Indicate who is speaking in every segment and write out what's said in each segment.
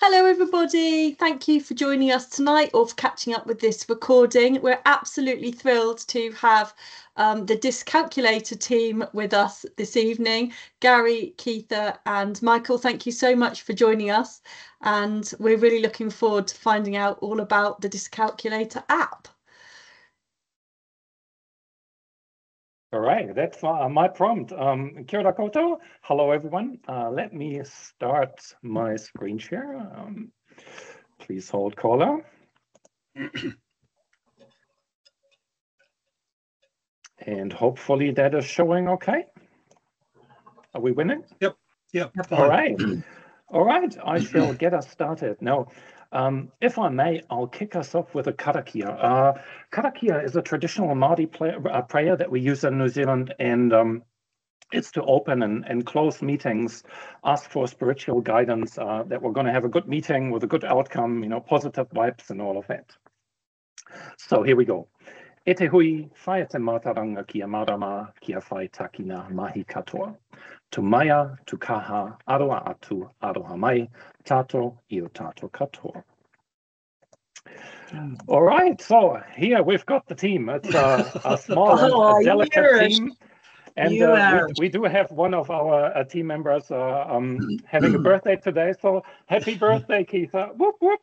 Speaker 1: Hello everybody, thank you for joining us tonight or for catching up with this recording. We're absolutely thrilled to have the Dyscalculator team with us this evening. Gary, Keitha and Michael, thank you so much for joining us, and we're really looking forward to finding out all about the Dyscalculator app.
Speaker 2: All right, that's my prompt. Kia ora koutou. Hello, everyone. Let me start my screen share. Please hold caller. And hopefully that is showing okay. Are we winning?
Speaker 3: Yep.
Speaker 2: All right. All right, I shall get us started. Now, if I may, I'll kick us off with a karakia. Karakia is a traditional Māori prayer that we use in New Zealand, and it's to open and close meetings, ask for spiritual guidance, that we're going to have a good meeting with a good outcome, positive vibes and all of that. So here we go. E te hui, whaia te mātaranga kia marama, kia whai takina mahi katoa. Tu maia, tu kaha, aroa atu, aroha mai, tato i o tato katoa. All right, so here we've got the team. It's a small and delicate team. And we do have one of our team members having a birthday today. So happy birthday, Keitha. Whoop, whoop.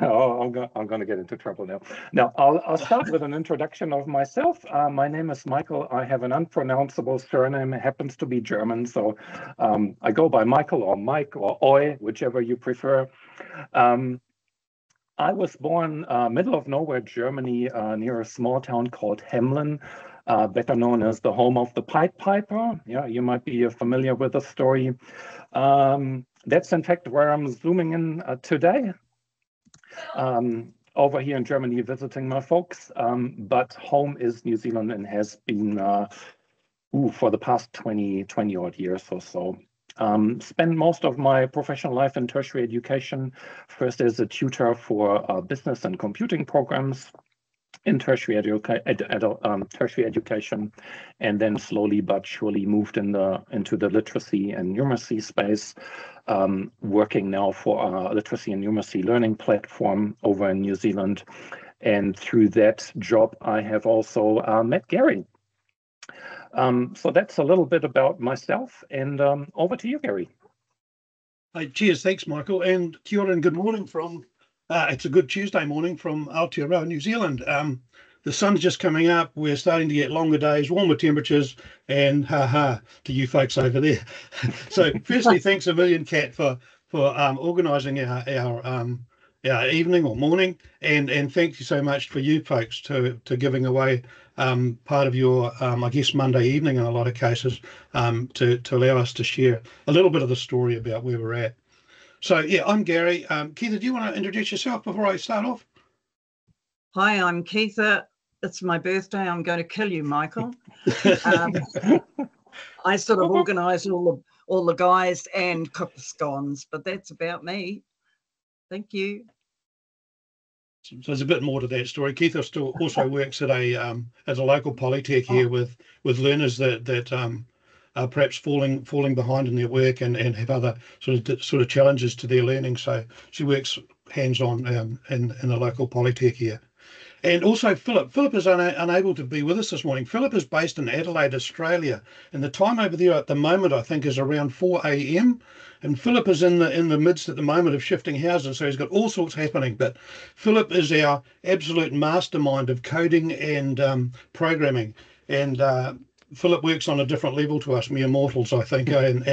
Speaker 2: No, I'm going to get into trouble now. Now, I'll start with an introduction of myself. My name is Michael. I have an unpronounceable surname. It happens to be German. So I go by Michael or Mike or Oi, whichever you prefer. I was born middle of nowhere, Germany, near a small town called Hemlen, better known as the home of the Pied Piper. Yeah, you might be familiar with the story. That's in fact where I'm zooming in today. Over here in Germany, visiting my folks, but home is New Zealand and has been for the past 20 odd years or so. Spent most of my professional life in tertiary education, first as a tutor for business and computing programs in tertiary education, and then slowly but surely moved into the literacy and numeracy space, working now for a literacy and numeracy learning platform over in New Zealand. And through that job, I have also met Gary. So that's a little bit about myself, and over to you, Gary.
Speaker 3: Hey, cheers, thanks, Michael, and kia ora and good morning from, it's a good Tuesday morning from Aotearoa, New Zealand. The sun's just coming up, we're starting to get longer days, warmer temperatures, and ha-ha to you folks over there. So firstly, thanks a million, Kat, for organising our evening or morning, and thank you so much for you folks to giving away part of your I guess Monday evening in a lot of cases, to allow us to share a little bit of the story about where we're at. So yeah, I'm Gary. Keitha, do you want to introduce yourself before I start off?
Speaker 4: Hi, I'm Keitha. It's my birthday. I'm going to kill you, Michael. I sort of organise all the guys and cook the scones, but that's about me. Thank you.
Speaker 3: So there's a bit more to that story. Keitha still also works at a local polytech here with learners that are perhaps falling behind in their work and have other sort of challenges to their learning. So she works hands-on in a local polytech here. And also Philip. Philip is unable to be with us this morning. Philip is based in Adelaide, Australia, and the time over there at the moment I think is around 4 a.m. And Philip is in the midst at the moment of shifting houses, so he's got all sorts happening. But Philip is our absolute mastermind of coding and programming, and Philip works on a different level to us mere mortals, I think, and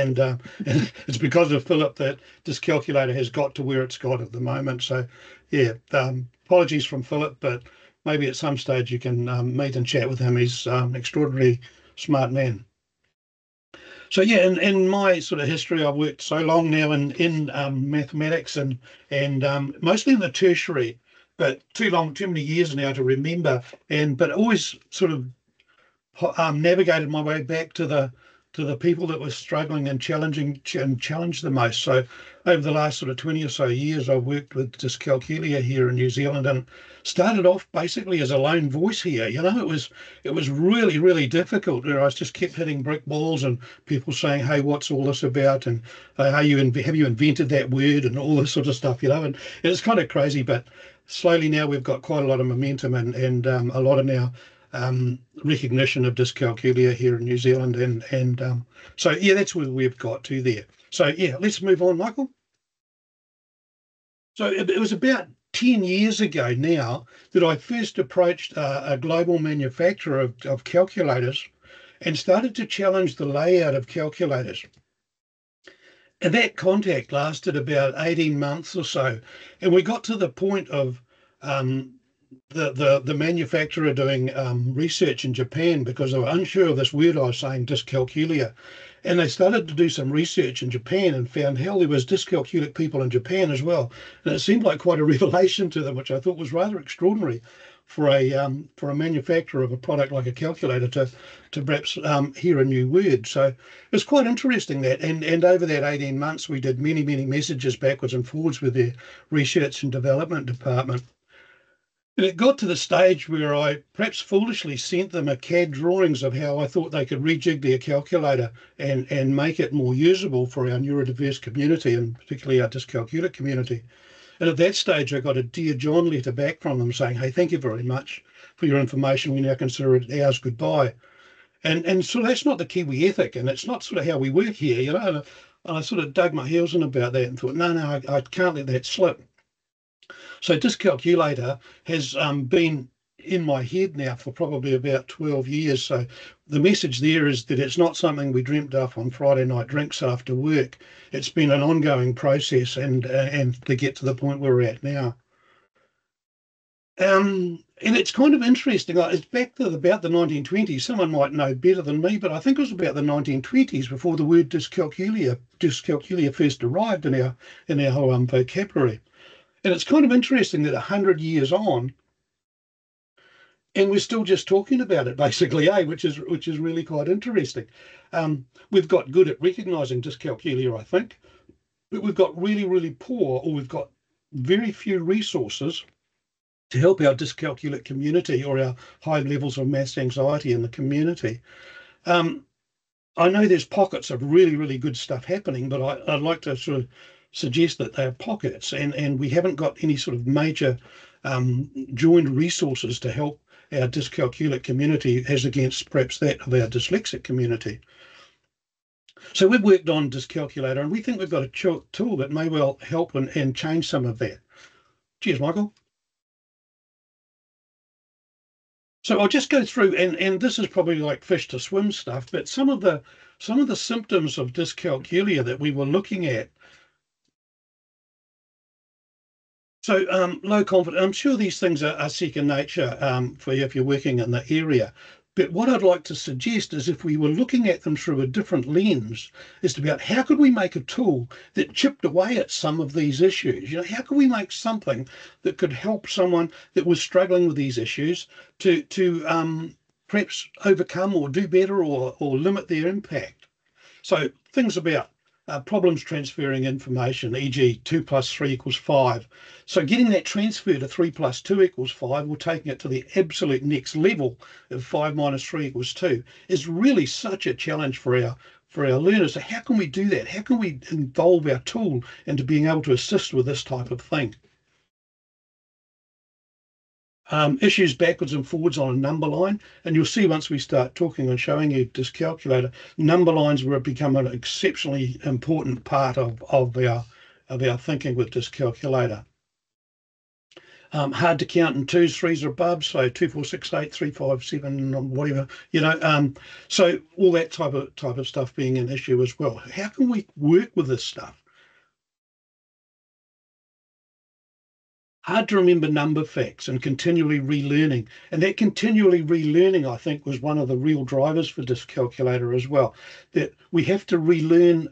Speaker 3: it's because of Philip that Dyscalculator has got to where it's got at the moment. So yeah, apologies from Philip, but maybe at some stage you can meet and chat with him. He's an extraordinarily smart man. So yeah, in my sort of history, I've worked so long now in mathematics and mostly in the tertiary, but too many years now to remember, but always sort of navigated my way back to the people that were struggling and challenged the most. So over the last sort of 20 or so years, I've worked with Dyscalculia here in New Zealand, and started off basically as a lone voice here. It was really, really difficult. I just kept hitting brick walls and people saying, hey, what's all this about? And have you invented that word and all this sort of stuff, and it's kind of crazy, but slowly now we've got quite a lot of momentum and a lot of now recognition of Dyscalculia here in New Zealand, and so yeah, that's where we've got to there. So yeah, let's move on, Michael. So it was about 10 years ago now that I first approached a global manufacturer of calculators and started to challenge the layout of calculators. And that contact lasted about 18 months or so, and we got to the point of the manufacturer doing research in Japan because they were unsure of this word I was saying, Dyscalculia. And they started to do some research in Japan and found, hell, there was dyscalculic people in Japan as well. And it seemed like quite a revelation to them, which I thought was rather extraordinary for a manufacturer of a product like a calculator to perhaps hear a new word. So it's quite interesting that. And over that 18 months, we did many, many messages backwards and forwards with their research and development department. And it got to the stage where I perhaps foolishly sent them a CAD drawings of how I thought they could rejig their calculator and make it more usable for our neurodiverse community, and particularly our dyscalculic community. And at that stage, I got a Dear John letter back from them saying, hey, thank you very much for your information. We now consider it ours, goodbye. And so that's not the Kiwi ethic, and it's not sort of how we work here, And I sort of dug my heels in about that and thought, no, I can't let that slip. So Dyscalculator has been in my head now for probably about 12 years. So the message there is that it's not something we dreamt up on Friday night drinks after work. It's been an ongoing process and to get to the point where we're at now. And it's kind of interesting. It's back to about the 1920s. Someone might know better than me, but I think it was about the 1920s before the word Dyscalculia first arrived in our vocabulary. And it's kind of interesting that 100 years on, and we're still just talking about it, basically, which is really quite interesting. We've got good at recognising dyscalculia, I think, but we've got really, really poor, or we've got very few resources to help our dyscalculic community or our high levels of mass anxiety in the community. I know there's pockets of really, really good stuff happening, but I'd like to sort of suggest that they are pockets, and we haven't got any sort of major joined resources to help our dyscalculic community as against perhaps that of our dyslexic community. So we've worked on Dyscalculator, and we think we've got a tool that may well help and change some of that. Cheers, Michael. So I'll just go through, and this is probably like fish to swim stuff, but some of the symptoms of dyscalculia that we were looking at. So low confidence, I'm sure these things are second nature for you if you're working in the area. But what I'd like to suggest is if we were looking at them through a different lens, is about how could we make a tool that chipped away at some of these issues? How can we make something that could help someone that was struggling with these issues to perhaps overcome or do better or limit their impact? So things about problems transferring information, e.g. 2 + 3 = 5. So getting that transfer to 3 + 2 = 5, or taking it to the absolute next level of 5 - 3 = 2, is really such a challenge for our learners. So how can we do that? How can we involve our tool into being able to assist with this type of thing? Issues backwards and forwards on a number line, and you'll see once we start talking and showing you Dyscalculator, number lines will become an exceptionally important part of our thinking with Dyscalculator. Hard to count in 2s, 3s, or above, so 2, 4, 6, 8, 3, 5, 7, whatever, so all that type of stuff being an issue as well. How can we work with this stuff? Hard to remember number facts and continually relearning. And that continually relearning, I think, was one of the real drivers for Dyscalculator as well, that we have to relearn.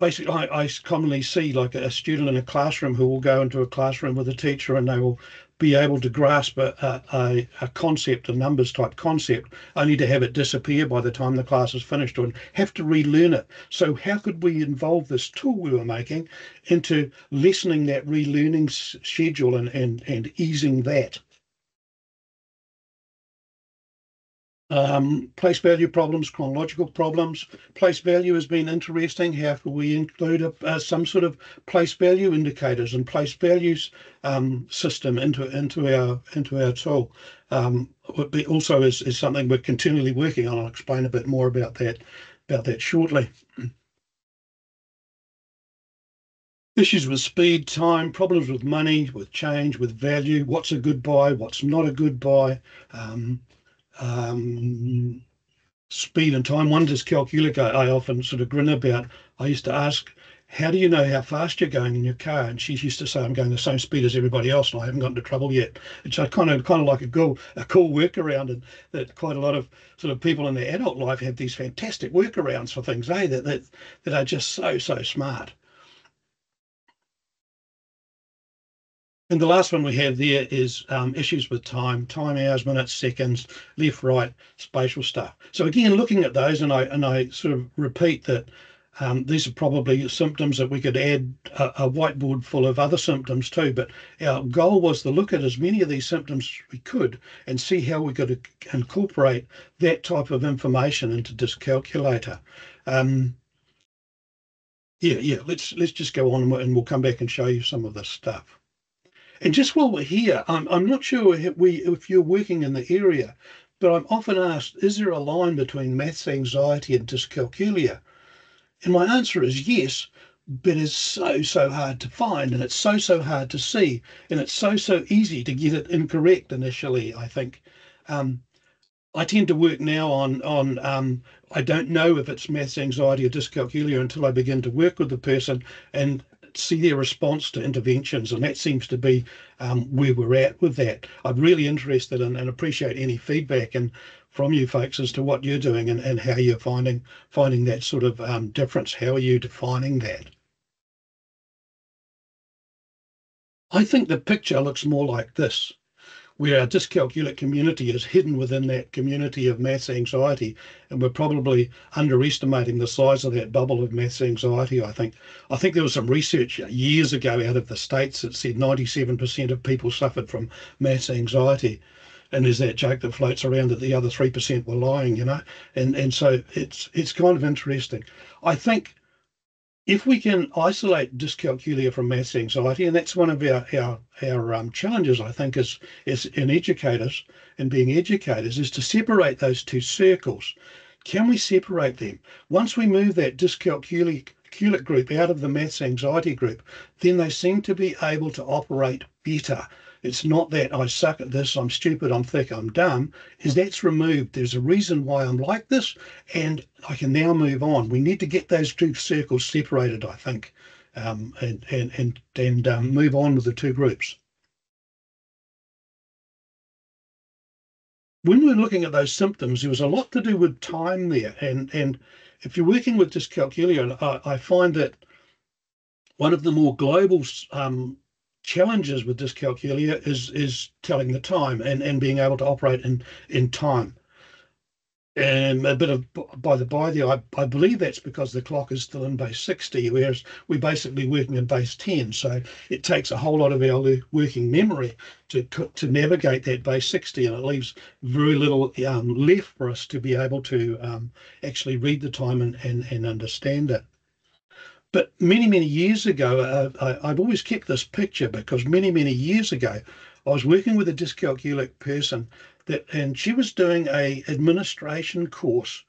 Speaker 3: Basically, I commonly see like a student in a classroom who will go into a classroom with a teacher and they will be able to grasp a concept, a numbers type concept, only to have it disappear by the time the class is finished or have to relearn it. So how could we involve this tool we were making into lessening that relearning schedule and easing that? Place value problems, chronological problems. Place value has been interesting. How can we include some sort of place value indicators and place values system into our tool? Also is something we're continually working on. I'll explain a bit more about that shortly. Issues with speed, time, problems with money, with change, with value. What's a good buy? What's not a good buy? Speed and time. One Dyscalculia I often sort of grin about. I used to ask, how do you know how fast you're going in your car? And she used to say, I'm going the same speed as everybody else and I haven't gotten into trouble yet. It's kind of like a cool workaround, and that quite a lot of sort of people in their adult life have these fantastic workarounds for things, that are just so smart. And the last one we have there is issues with time, hours, minutes, seconds, left, right, spatial stuff. So again, looking at those, and I sort of repeat that these are probably symptoms that we could add a whiteboard full of other symptoms too, but our goal was to look at as many of these symptoms as we could and see how we could incorporate that type of information into Dyscalculator. Let's just go on and we'll come back and show you some of this stuff. And just while we're here, I'm not sure if you're working in the area, but I'm often asked, is there a line between maths anxiety and dyscalculia? And my answer is yes, but it's so hard to find, and it's so hard to see, and it's so easy to get it incorrect initially, I think. I tend to work now on I don't know if it's maths anxiety or dyscalculia until I begin to work with the person and see their response to interventions, and that seems to be where we're at with that. I'm really interested in and appreciate any feedback and from you folks as to what you're doing and how you're finding that sort of difference. How are you defining that? I think the picture looks more like this, where our dyscalculic community is hidden within that community of maths anxiety, and we're probably underestimating the size of that bubble of maths anxiety. I think there was some research years ago out of the States that said 97% of people suffered from maths anxiety, and there's that joke that floats around that the other 3% were lying, and so it's kind of interesting. I think if we can isolate dyscalculia from maths anxiety, and that's one of our challenges, I think, is in educators and being educators, is to separate those two circles. Can we separate them? Once we move that dyscalculic group out of the maths anxiety group, then they seem to be able to operate better. It's not that I suck at this, I'm stupid, I'm thick, I'm dumb. That's removed. There's a reason why I'm like this, and I can now move on. We need to get those two circles separated, I think, and move on with the two groups. When we're looking at those symptoms, there was a lot to do with time there, and if you're working with dyscalculia, I find that one of the more global challenges with dyscalculia is telling the time and being able to operate in time. And a bit of by the by there, I believe that's because the clock is still in base 60, whereas we're basically working in base 10. So it takes a whole lot of our working memory to navigate that base 60, and it leaves very little left for us to be able to actually read the time and understand it. But many years ago, I've always kept this picture because many years ago, I was working with a dyscalculic person and she was doing a administration course.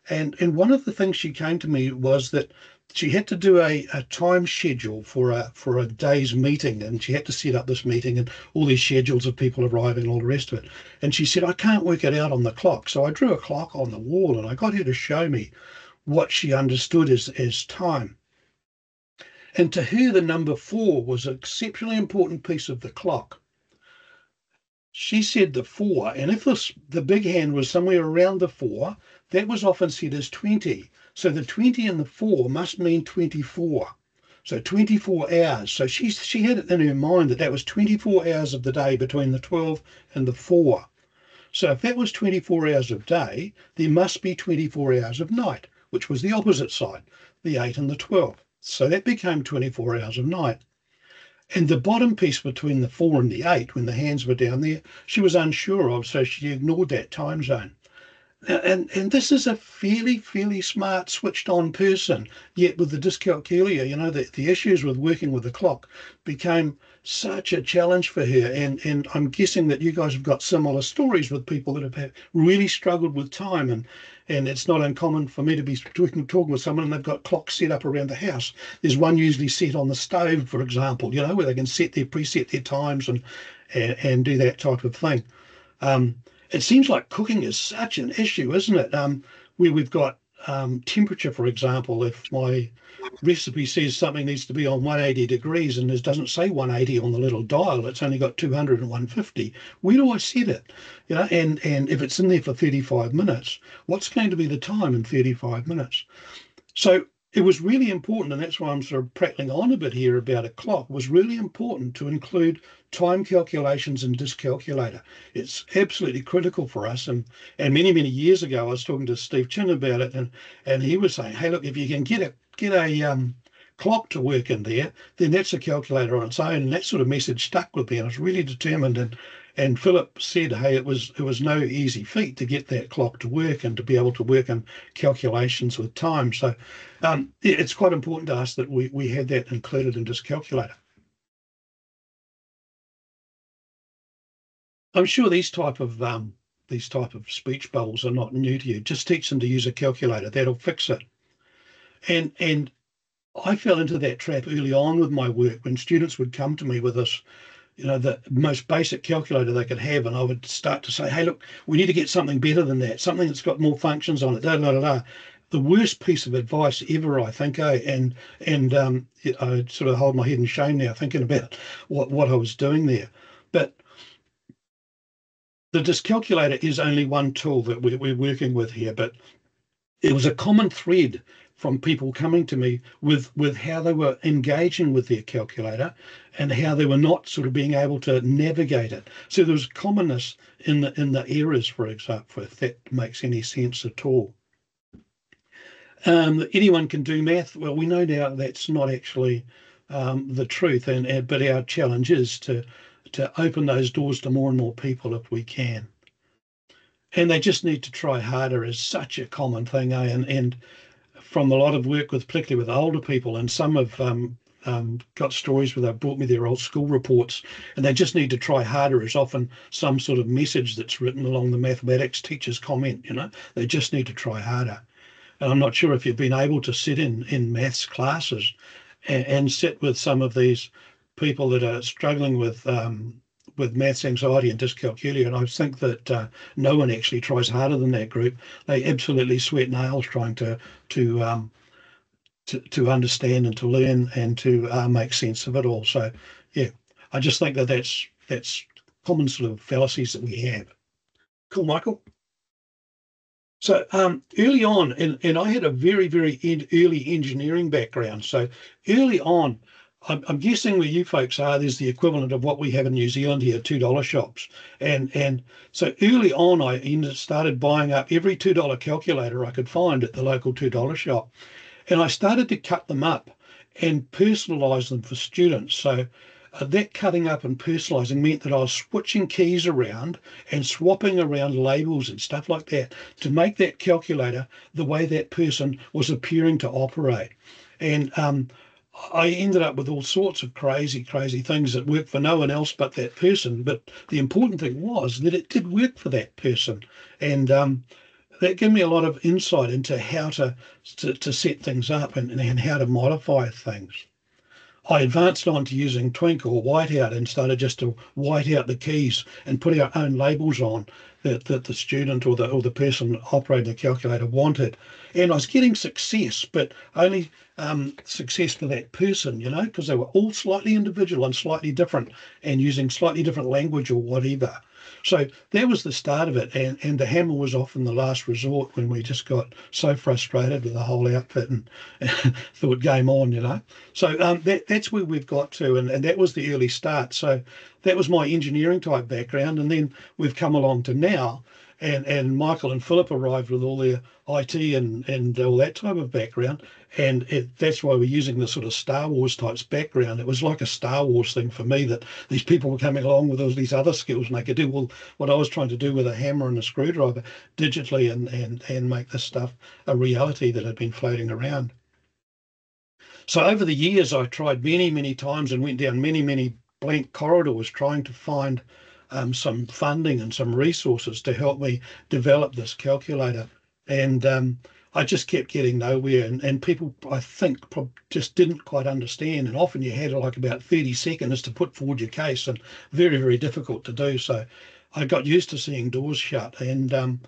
Speaker 3: And one of the things she came to me was that she had to do a time schedule for a day's meeting, and she had to set up this meeting and all these schedules of people arriving and all the rest of it. And she said, I can't work it out on the clock. So I drew a clock on the wall and I got her to show me what she understood as time. And to her, the number 4 was an exceptionally important piece of the clock. She said the 4, and if the big hand was somewhere around the 4, that was often said as 20. So the 20 and the 4 must mean 24. So 24 hours. So she had it in her mind that was 24 hours of the day between the 12 and the 4. So if that was 24 hours of day, there must be 24 hours of night, which was the opposite side, the 8 and the 12. So that became 24 hours of night. And the bottom piece between the 4 and the 8, when the hands were down there, she was unsure of, so she ignored that time zone. And this is a fairly smart, switched on person, yet with the dyscalculia, you know, the issues with working with the clock became such a challenge for her. And I'm guessing that you guys have got similar stories with people that have really struggled with time. And it's not uncommon for me to be talking with someone and they've got clocks set up around the house. There's one usually set on the stove, for example, you know, where they can preset their times and do that type of thing. It seems like cooking is such an issue, isn't it? Where we've got temperature, for example, if my recipe says something needs to be on 180 degrees and it doesn't say 180 on the little dial, it's only got 200 and 150. Where do I set it? You know, and if it's in there for 35 minutes, what's going to be the time in 35 minutes? So it was really important, and that's why I'm sort of prattling on a bit here about a clock, was really important to include time calculations in Dyscalculator. It's absolutely critical for us. And many years ago, I was talking to Steve Chin about it, and he was saying, hey, look, if you can get a clock to work in there, then that's a calculator on its own. And that sort of message stuck with me. And I was really determined. And Philip said, hey, it was no easy feat to get that clock to work and to be able to work in calculations with time. So it's quite important to us that we had that included in Dyscalculator. I'm sure these type of speech bubbles are not new to you. Just teach them to use a calculator. That'll fix it. And I fell into that trap early on with my work when students would come to me with this, you know, the most basic calculator they could have, and I would start to say, hey, look, we need to get something better than that, something that's got more functions on it, The worst piece of advice ever, I think, and I sort of hold my head in shame now thinking about what I was doing there. But the Dyscalculator is only one tool that we're working with here, but it was a common thread from people coming to me with how they were engaging with their calculator and how they were not sort of being able to navigate it. So there was commonness in the errors, for example, if that makes any sense at all. Anyone can do math. Well, we know now that's not actually the truth, but our challenge is to open those doors to more and more people if we can. And they just need to try harder is such a common thing, and from a lot of work with, particularly with older people, and some have got stories where they've brought me their old school reports, and they just need to try harder is often some sort of message that's written along the mathematics teacher's comment, you know, they just need to try harder. And I'm not sure if you've been able to sit in maths classes and sit with some of these people that are struggling with maths anxiety and dyscalculia, and I think that no one actually tries harder than that group. They absolutely sweat nails trying to understand and to learn and to make sense of it all. So yeah, I just think that that's common sort of fallacies that we have. Cool, Michael. So early on, and I had a very early engineering background. So early on, I'm guessing where you folks are, there's the equivalent of what we have in New Zealand here, $2 shops. And so early on, I started buying up every $2 calculator I could find at the local $2 shop. And I started to cut them up and personalize them for students. So that cutting up and personalizing meant that I was switching keys around and swapping around labels and stuff like that to make that calculator the way that person was appearing to operate. And I ended up with all sorts of crazy things that worked for no one else but that person. But the important thing was that it did work for that person. And that gave me a lot of insight into how to set things up and how to modify things. I advanced on to using Twink or Whiteout and started just to white out the keys and put our own labels on that the student or the person operating the calculator wanted. And I was getting success, but only success for that person, you know, because they were all slightly individual and slightly different and using slightly different language or whatever. So that was the start of it, and the hammer was often the last resort when we just got so frustrated with the whole outfit and thought game on, you know. So that's where we've got to, and that was the early start. So that was my engineering type background, and then we've come along to now, and Michael and Philip arrived with all their IT and all that type of background, and that's why we're using the sort of Star Wars types background. It was like a Star Wars thing for me that these people were coming along with all these other skills, and they could do what I was trying to do with a hammer and a screwdriver digitally, and make this stuff a reality that had been floating around. So over the years, I tried many times and went down many blank corridors trying to find some funding and some resources to help me develop this calculator. And I just kept getting nowhere. And people, I think, just didn't quite understand. And often you had like about 30 seconds to put forward your case, and very difficult to do. So I got used to seeing doors shut. And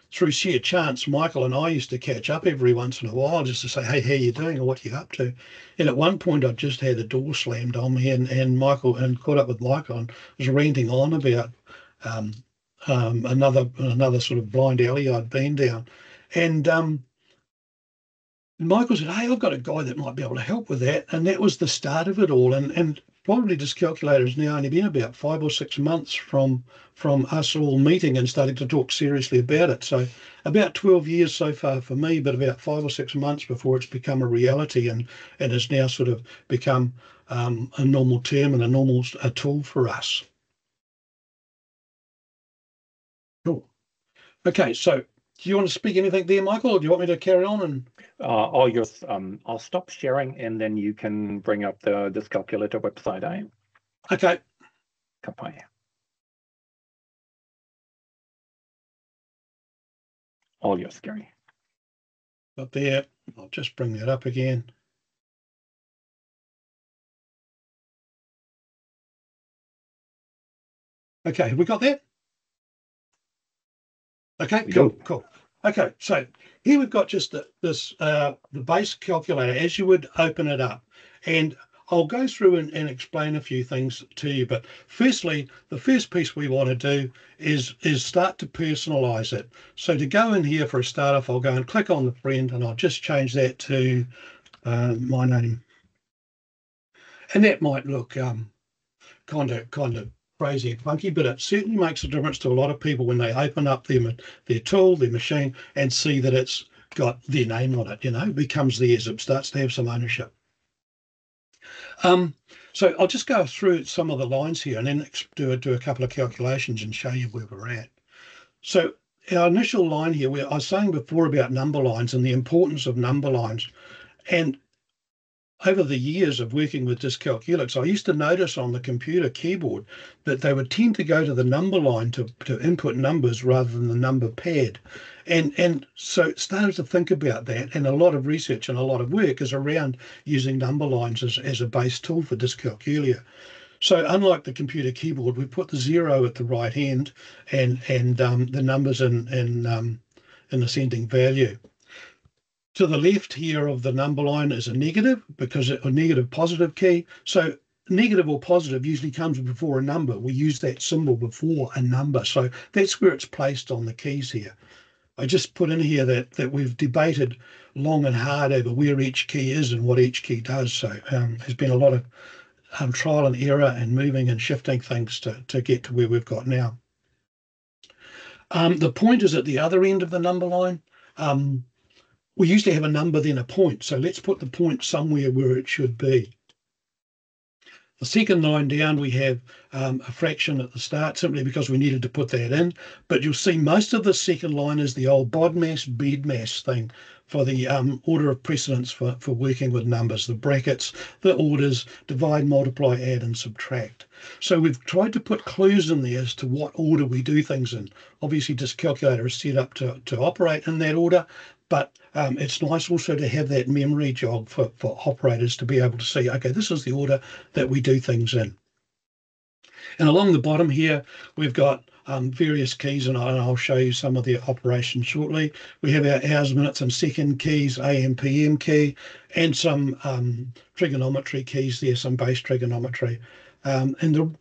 Speaker 3: through sheer chance, Michael and I used to catch up every once in a while just to say, hey, how you doing, or what you up to? And at one point, I just had a door slammed on me, and caught up with Michael and was ranting on about another sort of blind alley I'd been down. And Michael said, hey, I've got a guy that might be able to help with that. And that was the start of it all. And probably Dyscalculator has now only been about 5 or 6 months from us all meeting and starting to talk seriously about it. So about 12 years so far for me, but about 5 or 6 months before it's become a reality and has now sort of become a normal term and a tool for us. Cool. Okay, so do you want to speak anything there, Michael, or do you want me to carry on? And
Speaker 2: I'll stop sharing, and then you can bring up the Dyscalculator website.
Speaker 3: Okay.
Speaker 2: Kapaya. All yours, Gary.
Speaker 3: Up there. I'll just bring that up again. Okay, have we got that? Okay, cool. Okay, so here we've got just the base calculator as you would open it up, and I'll go through and explain a few things to you. But firstly, the first piece we want to do is start to personalize it. So to go in here for a start off, I'll go and click on the friend, and I'll just change that to my name, and that might look kind of crazy and funky, but it certainly makes a difference to a lot of people when they open up their tool, their machine, and see that it's got their name on it. You know, it becomes theirs. It starts to have some ownership. So I'll just go through some of the lines here and then do a couple of calculations and show you where we're at. So our initial line here, where I was saying before about number lines and the importance of number lines, and over the years of working with Dyscalculia, I used to notice on the computer keyboard that they would tend to go to the number line to input numbers rather than the number pad. And so started to think about that, and a lot of research and a lot of work is around using number lines as a base tool for Dyscalculia. So unlike the computer keyboard, we put the 0 at the right hand and the numbers in ascending value. To the left here of the number line is a negative, because a negative positive key. So negative or positive usually comes before a number. We use that symbol before a number. So that's where it's placed on the keys here. I just put in here that we've debated long and hard over where each key is and what each key does. So there's been a lot of trial and error and moving and shifting things to get to where we've got now. The point is at the other end of the number line. We usually have a number, then a point. So let's put the point somewhere where it should be. The second line down, we have a fraction at the start, simply because we needed to put that in. But you'll see most of the second line is the old BODMAS, BEDMAS thing for the order of precedence for working with numbers, the brackets, the orders, divide, multiply, add, and subtract. So we've tried to put clues in there as to what order we do things in. Obviously, Dyscalculator is set up to operate in that order, but it's nice also to have that memory jog for operators to be able to see, okay, this is the order that we do things in. And along the bottom here, we've got various keys, and I'll show you some of the operations shortly. We have our hours, minutes, and second keys, AM, PM key, and some trigonometry keys there, some base trigonometry. And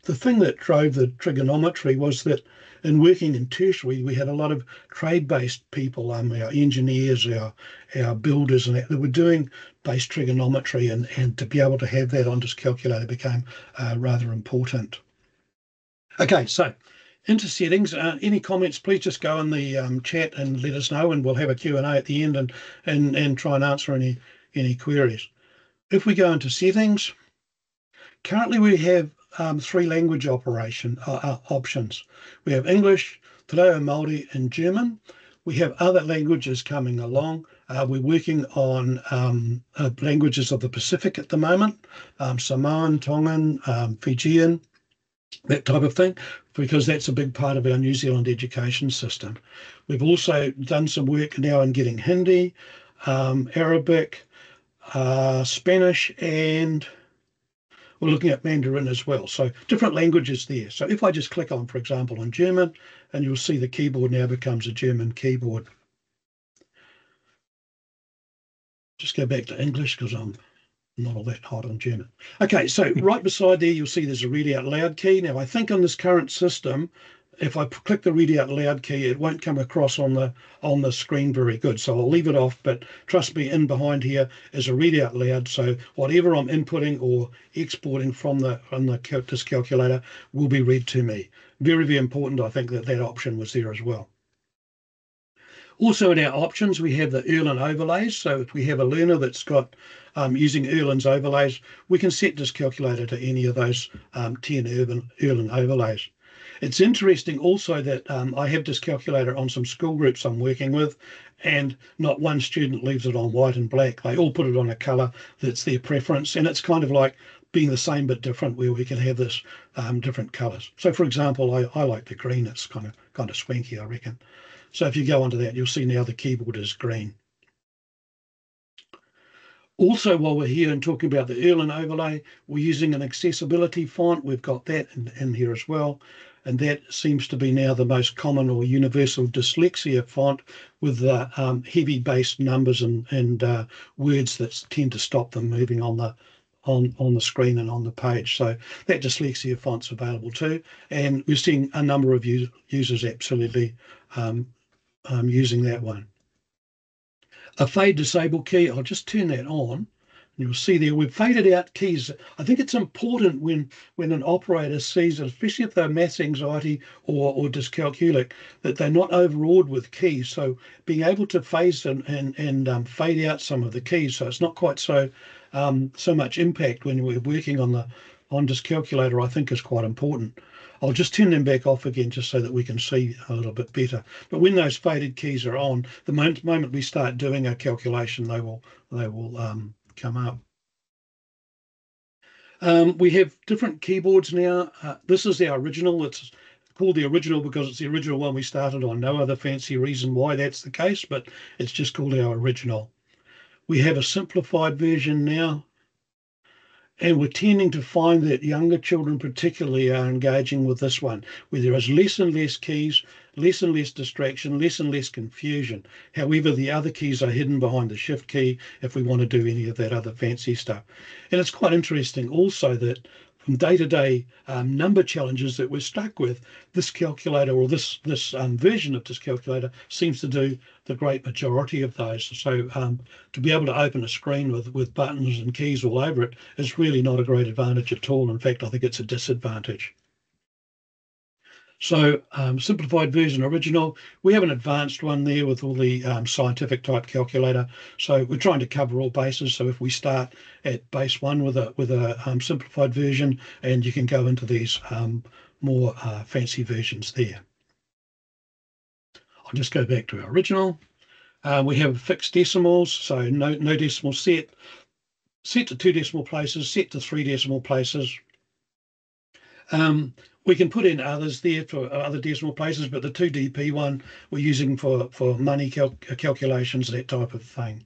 Speaker 3: the thing that drove the trigonometry was that in working in tertiary, we had a lot of trade-based people, our engineers, our builders, and that were doing base trigonometry, and to be able to have that on Dyscalculator became rather important. Okay, so into settings. Any comments, please just go in the chat and let us know, and we'll have a Q&A at the end and try and answer any queries. If we go into settings, currently we have 3 language options. We have English, Te Reo Māori, and German. We have other languages coming along. We're working on languages of the Pacific at the moment, Samoan, Tongan, Fijian, that type of thing, because that's a big part of our New Zealand education system. We've also done some work now in getting Hindi, Arabic, Spanish, and we're looking at Mandarin as well. So different languages there. So if I just click on, for example, on German, and you'll see the keyboard now becomes a German keyboard. Just go back to English because I'm not all that hot on German. Okay, so right beside there, you'll see there's a read out loud key. Now, I think on this current system, if I click the read out loud key, it won't come across on the screen very good. So I'll leave it off, but trust me, in behind here is a read out loud. So whatever I'm inputting or exporting from the Dyscalculator will be read to me. Very, very important. I think that option was there as well. Also in our options, we have the Erlen overlays. So if we have a learner that's got using Erlen's overlays, we can set Dyscalculator to any of those 10 Erlen overlays. It's interesting also that I have Dyscalculator on some school groups I'm working with, and not one student leaves it on white and black. They all put it on a colour that's their preference, and it's kind of like being the same but different, where we can have this different colours. So for example, I like the green. It's kind of swanky, I reckon. So if you go onto that, you'll see now the keyboard is green. Also, while we're here and talking about the Erlen overlay, we're using an accessibility font. We've got that in here as well. And that seems to be now the most common or universal dyslexia font, with the heavy based numbers and words that tend to stop them moving on the screen and on the page. So that dyslexia font's available too. And we're seeing a number of users absolutely using that one. A fade disable key, I'll just turn that on. You'll see there we've faded out keys. I think it's important when an operator sees it, especially if they're maths anxiety or dyscalculic, that they're not overawed with keys. So being able to phase and fade out some of the keys, so it's not quite so much impact when we're working on Dyscalculator, I think is quite important. I'll just turn them back off again just so that we can see a little bit better. But when those faded keys are on, the moment we start doing a calculation, they will come up. We have different keyboards now. This is our original. It's called the original because it's the original one we started on. No other fancy reason why that's the case, but it's just called our original. We have a simplified version now. And we're tending to find that younger children particularly are engaging with this one, where there is less and less keys, less and less distraction, less and less confusion. However, the other keys are hidden behind the shift key if we want to do any of that other fancy stuff. And it's quite interesting also that from day-to-day number challenges that we're stuck with, this calculator or this version of Dyscalculator seems to do the great majority of those. So to be able to open a screen with buttons and keys all over it is really not a great advantage at all. In fact, I think it's a disadvantage. So simplified version original, we have an advanced one there with all the scientific type calculator. So we're trying to cover all bases. So if we start at base 1 with a simplified version, and you can go into these more fancy versions there. I'll just go back to our original. We have fixed decimals, so no decimal set to 2 decimal places, set to 3 decimal places. We can put in others there for other decimal places, but the 2DP one we're using for money calculations, that type of thing.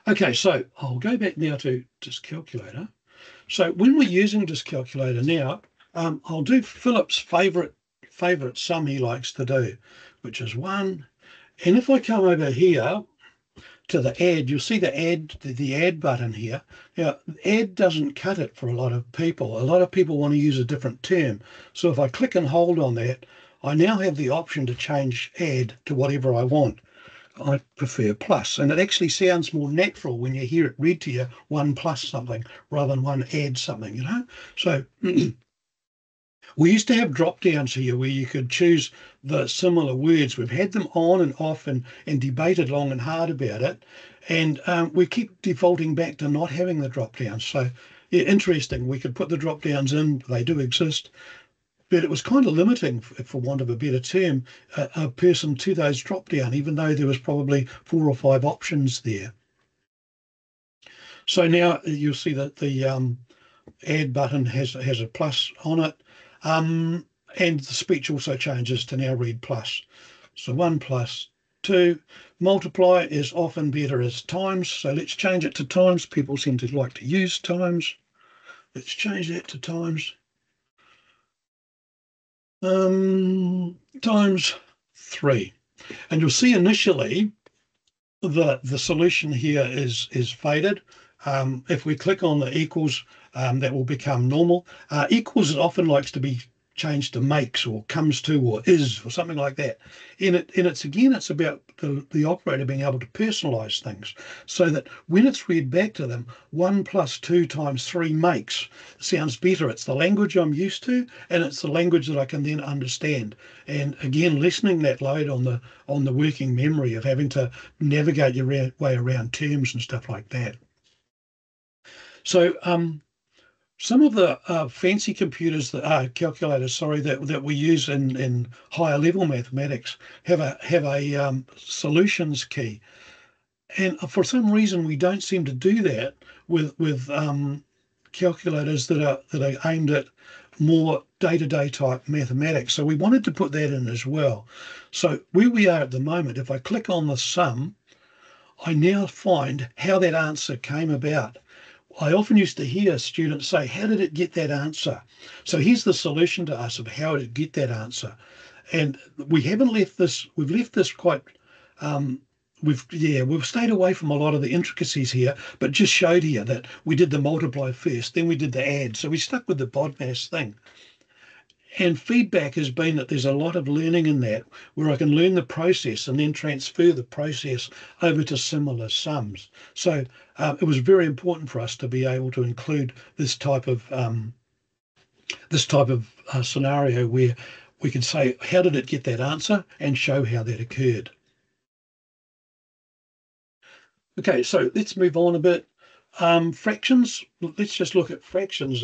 Speaker 3: Okay, so I'll go back now to Dyscalculator. So when we're using Dyscalculator now, I'll do Philip's favourite sum he likes to do, which is 1. And if I come over here, to the add, you'll see the add button here. Now, add doesn't cut it for a lot of people. A lot of people want to use a different term. So if I click and hold on that, I now have the option to change add to whatever I want. I prefer plus, and it actually sounds more natural when you hear it read to you, 1 plus something rather than 1 add something, you know. So we used to have drop downs here where you could choose the similar words. We've had them on and off and debated long and hard about it, and we keep defaulting back to not having the drop downs. So yeah, interesting. We could put the drop downs in; they do exist. But it was kind of limiting, for want of a better term, a person to those drop down, even though there was probably 4 or 5 options there. So now you'll see that the add button has a plus on it, and the speech also changes to now read plus. So 1 plus 2. Multiply is often better as times, so let's change it to times. People seem to like to use times. Let's change that to times. Times 3, and you'll see initially the solution here is faded. If we click on the equals, that will become normal. Equals often likes to be changed to makes or comes to or is or something like that. And it's about the operator being able to personalize things so that when it's read back to them, 1 plus 2 times 3 makes sounds better. It's the language I'm used to, and it's the language that I can then understand. And again, lessening that load on the working memory of having to navigate your way around terms and stuff like that. So some of the fancy computers calculators, that we use in higher level mathematics have a solutions key, and for some reason we don't seem to do that with calculators that are aimed at more day-to-day type mathematics. So we wanted to put that in as well. So where we are at the moment, if I click on the sum, I now find how that answer came about. I often used to hear students say, how did it get that answer? So here's the solution to us of how to get that answer. And we haven't left this, we've left this quite, we've stayed away from a lot of the intricacies here, but just showed here that we did the multiply first, then we did the add. So we stuck with the BODMAS thing. And feedback has been that there's a lot of learning in that, where I can learn the process and then transfer the process over to similar sums. So it was very important for us to be able to include this type of scenario where we can say, how did it get that answer, and show how that occurred. Okay, so let's move on a bit. Fractions. Let's just look at fractions.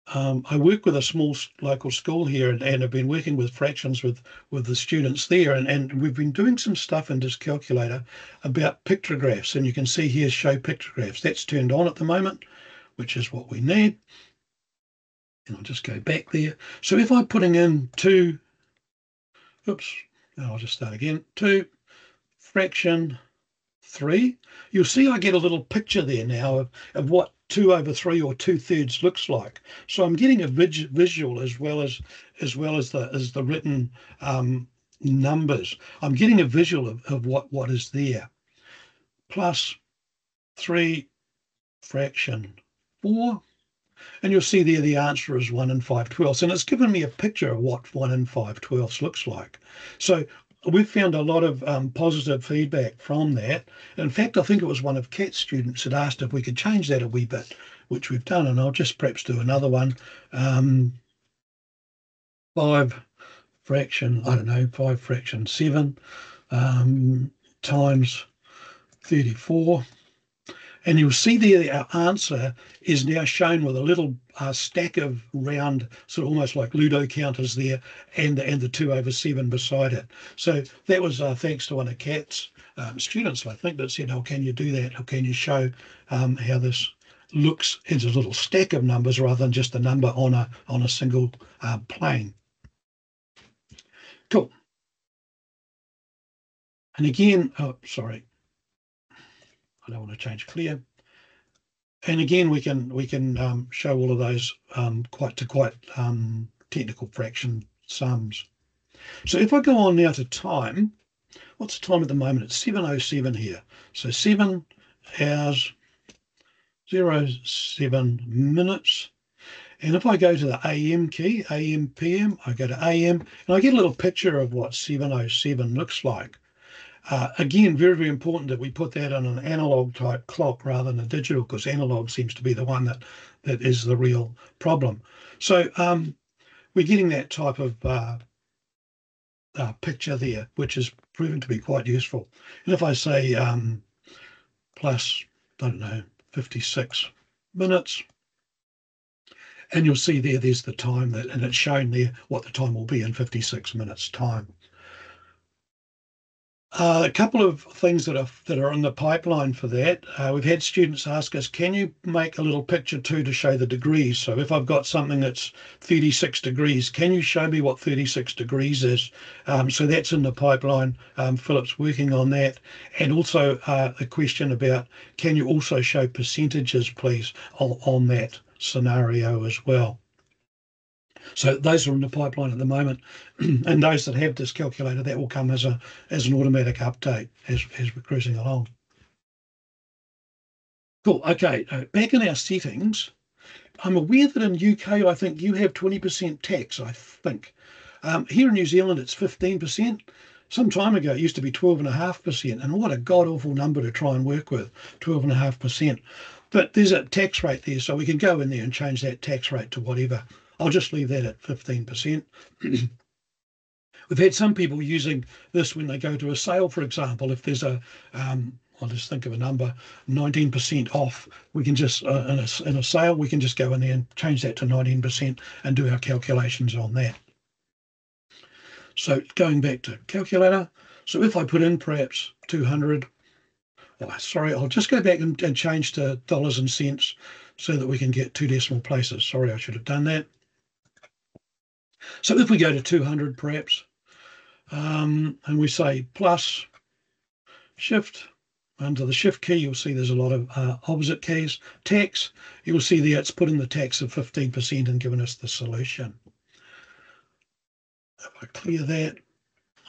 Speaker 3: I work with a small local school here, and I've been working with fractions with the students there, and we've been doing some stuff in Dyscalculator about pictographs, and you can see here show pictographs. That's turned on at the moment, which is what we need. And I'll just go back there. So if I'm putting in 2, I'll just start again, 2 fraction 3, you'll see I get a little picture there now of what 2 over 3 or 2/3 looks like. So I'm getting a visual as well as the written numbers. I'm getting a visual of what is there. Plus 3 fraction 4. And you'll see there the answer is 1 5/12. And it's given me a picture of what 1 5/12 looks like. So we've found a lot of positive feedback from that. In fact, I think it was one of Kat's students that asked if we could change that a wee bit, which we've done. And I'll just perhaps do another one. 5 fraction 7 times 34. And you'll see there our answer is now shown with a little stack of round, sort of almost like Ludo counters there, and the 2 over 7 beside it. So that was thanks to one of Kat's students, I think, that said, "Oh, can you do that? Or can you show how this looks as a little stack of numbers rather than just a number on a single plane?" Cool. And again, sorry. I don't want to change clear. And again, we can show all of those quite technical fraction sums. So if I go on now to time, what's the time at the moment? It's 7:07 here. So 7 hours, 07 minutes. And if I go to the AM key, AM, PM, I go to AM, and I get a little picture of what 7:07 looks like. Again, very, very important that we put that on an analog type clock rather than a digital, because analog seems to be the one that is the real problem. So we're getting that type of picture there, which is proving to be quite useful. And if I say plus, I don't know, 56 minutes, and you'll see there's the time and it's shown there what the time will be in 56 minutes time. A couple of things that are in the pipeline for that. We've had students ask us, can you make a little picture too to show the degrees? So if I've got something that's 36 degrees, can you show me what 36 degrees is? So that's in the pipeline. Philip's working on that. And also a question about, can you also show percentages, please, on that scenario as well? So those are in the pipeline at the moment, and those that have Dyscalculator, that will come as an automatic update as we're cruising along. Cool. Okay, back in our settings, I'm aware that in UK, I think you have 20% tax, I think. Here in New Zealand, it's 15%. Some time ago, it used to be 12.5%, and what a god-awful number to try and work with, 12.5%. But there's a tax rate there, so we can go in there and change that tax rate to whatever. I'll just leave that at 15%. We've had some people using this when they go to a sale, for example. If there's a, I'll just think of a number, 19% off, we can just, in a sale, we can just go in there and change that to 19% and do our calculations on that. So going back to calculator, so if I put in perhaps 200, sorry, I'll just go back and change to dollars and cents so that we can get 2 decimal places. Sorry, I should have done that. So if we go to 200 perhaps, and we say plus shift, under the shift key, you'll see there's a lot of opposite keys. Tax, you'll see there it's put in the tax of 15% and given us the solution. If I clear that,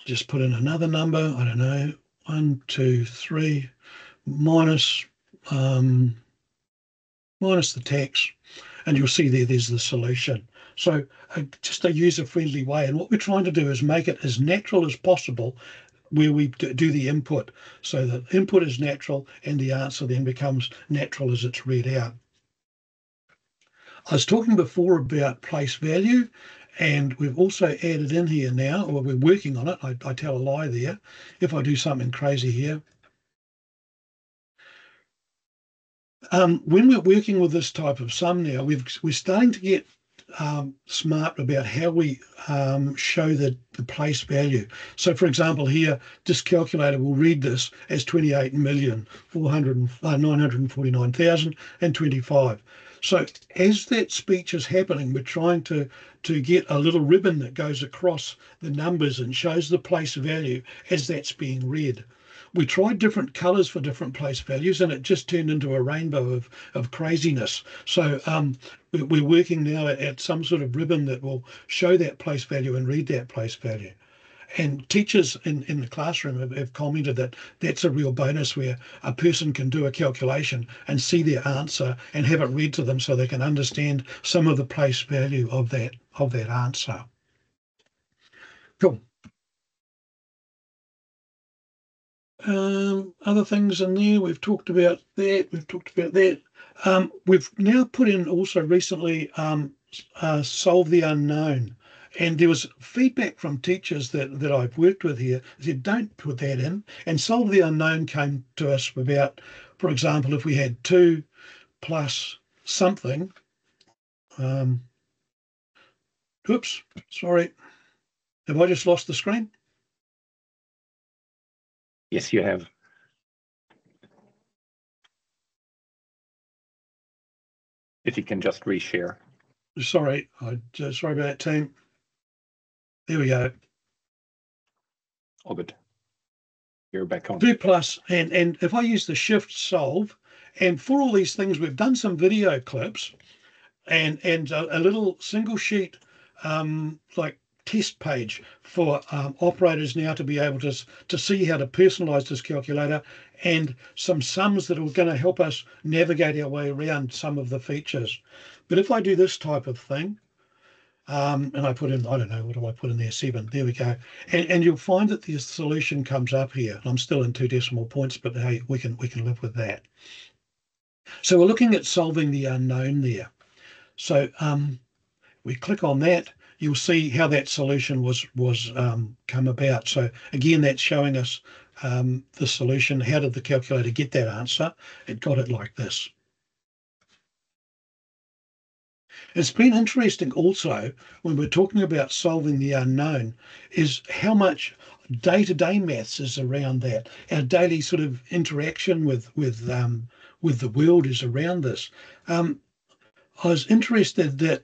Speaker 3: just put in another number, I don't know, 1, 2, 3, minus the tax, and you'll see there's the solution. So just a user-friendly way. And what we're trying to do is make it as natural as possible where we do the input. So the input is natural and the answer then becomes natural as it's read out. I was talking before about place value, and we've also added in here now, or we're working on it. I tell a lie there. If I do something crazy here, when we're working with this type of sum now, we're starting to get smart about how we show the place value. So for example here, Dyscalculator will read this as 28,949,025. So as that speech is happening, we're trying to get a little ribbon that goes across the numbers and shows the place value as that's being read. We tried different colors for different place values, and it just turned into a rainbow of craziness. So we're working now at some sort of ribbon that will show that place value and read that place value. And teachers in the classroom have commented that that's a real bonus, where a person can do a calculation and see their answer and have it read to them so they can understand some of the place value of that answer. Cool. Other things in there, we've talked about that. We've now put in also recently solve the unknown. And there was feedback from teachers that I've worked with here that said, don't put that in. And solve the unknown came to us about, for example, if we had 2 plus something. Oops, sorry. Have I just lost the screen?
Speaker 2: Yes, you have. If you can just reshare.
Speaker 3: Sorry, sorry about that, team. There we go.
Speaker 2: All good. You're back on.
Speaker 3: 2 plus, and if I use the shift solve, and for all these things, we've done some video clips and a little single sheet like test page for operators now to be able to see how to personalize Dyscalculator, and some sums that are going to help us navigate our way around some of the features. But if I do this type of thing, and I put in, I don't know, what do I put in there? 7. There we go. And you'll find that the solution comes up here. I'm still in 2 decimal points, but hey, we can live with that. So we're looking at solving the unknown there. So we click on that, you'll see how that solution was come about. So again, that's showing us the solution. How did the calculator get that answer? It got it like this. It's been interesting also when we're talking about solving the unknown is how much day-to-day maths is around that. Our daily sort of interaction with the world is around this. I was interested that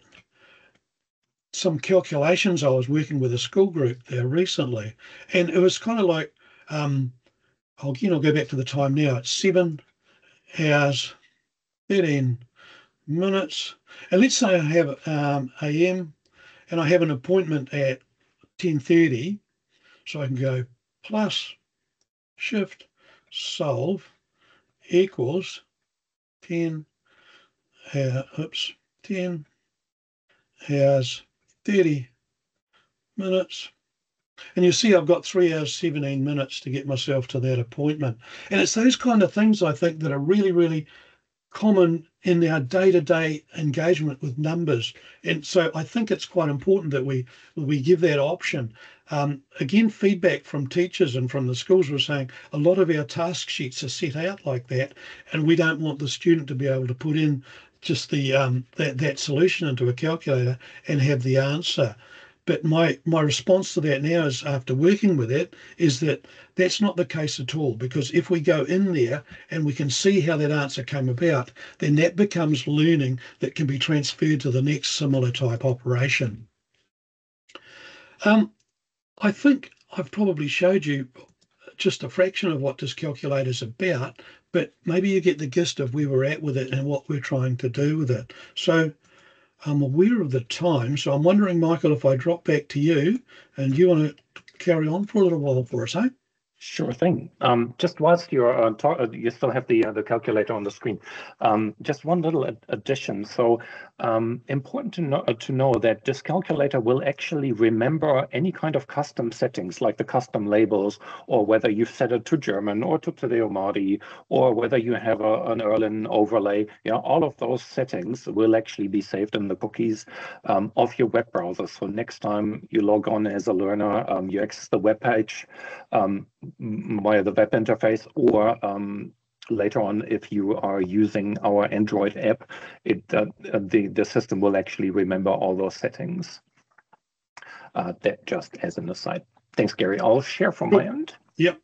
Speaker 3: some calculations, I was working with a school group there recently, and it was kind of like, I'll go back to the time now. It's 7 hours, 13 minutes. And let's say I have AM and I have an appointment at 10:30. So I can go plus shift solve equals 10 hours, 30 minutes. And you see I've got 3 hours, 17 minutes to get myself to that appointment. And it's those kind of things I think that are really, really common in our day-to-day engagement with numbers. And so I think it's quite important that we give that option. Again, feedback from teachers and from the schools were saying a lot of our task sheets are set out like that, and we don't want the student to be able to put in just the that solution into a calculator and have the answer. But my response to that now is, after working with it, is that that's not the case at all, because if we go in there and we can see how that answer came about, then that becomes learning that can be transferred to the next similar type operation. I think I've probably showed you just a fraction of what Dyscalculator is about, but maybe you get the gist of where we're at with it and what we're trying to do with it. So I'm aware of the time, so I'm wondering, Michael, if I drop back to you and you want to carry on for a little while for us, eh?
Speaker 2: Sure thing. Just whilst you're you still have the calculator on the screen. Just one little addition. So important to know that Dyscalculator will actually remember any kind of custom settings, like the custom labels, or whether you've set it to German or to Tadeo-Māori, or whether you have an Erlen overlay. All of those settings will actually be saved in the cookies of your web browser. So next time you log on as a learner, you access the web page via the web interface, or later on, if you are using our Android app, the system will actually remember all those settings. That just as an aside. Thanks, Gary. I'll share from my end.
Speaker 3: Yep.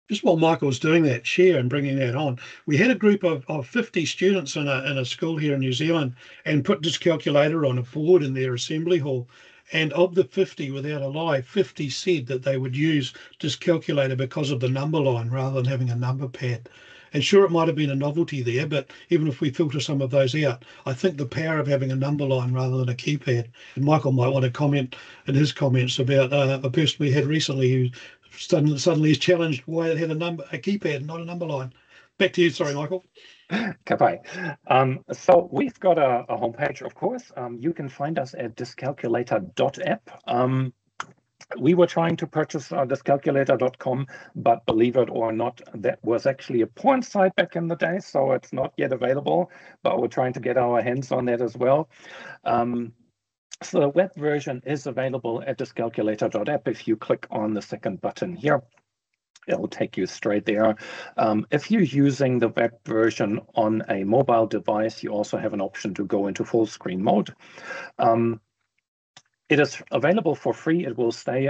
Speaker 3: Just while Michael's doing that share and bringing that on, we had a group of 50 students in a school here in New Zealand and put Dyscalculator on a board in their assembly hall. And of the 50, without a lie, 50 said that they would use Dyscalculator because of the number line rather than having a number pad. And sure, it might have been a novelty there, but even if we filter some of those out, I think the power of having a number line rather than a keypad. And Michael might want to comment in his comments about a person we had recently who suddenly is challenged why it had a keypad, not a number line. Back to you. Sorry, Michael.
Speaker 2: Kapai. So we've got a homepage, of course. You can find us at dyscalculator.app. We were trying to purchase dyscalculator.com, but believe it or not, that was actually a porn site back in the day, so it's not yet available, but we're trying to get our hands on that as well. So the web version is available at dyscalculator.app. If you click on the second button here, it'll take you straight there. If you're using the web version on a mobile device, you also have an option to go into full screen mode. It is available for free. It will stay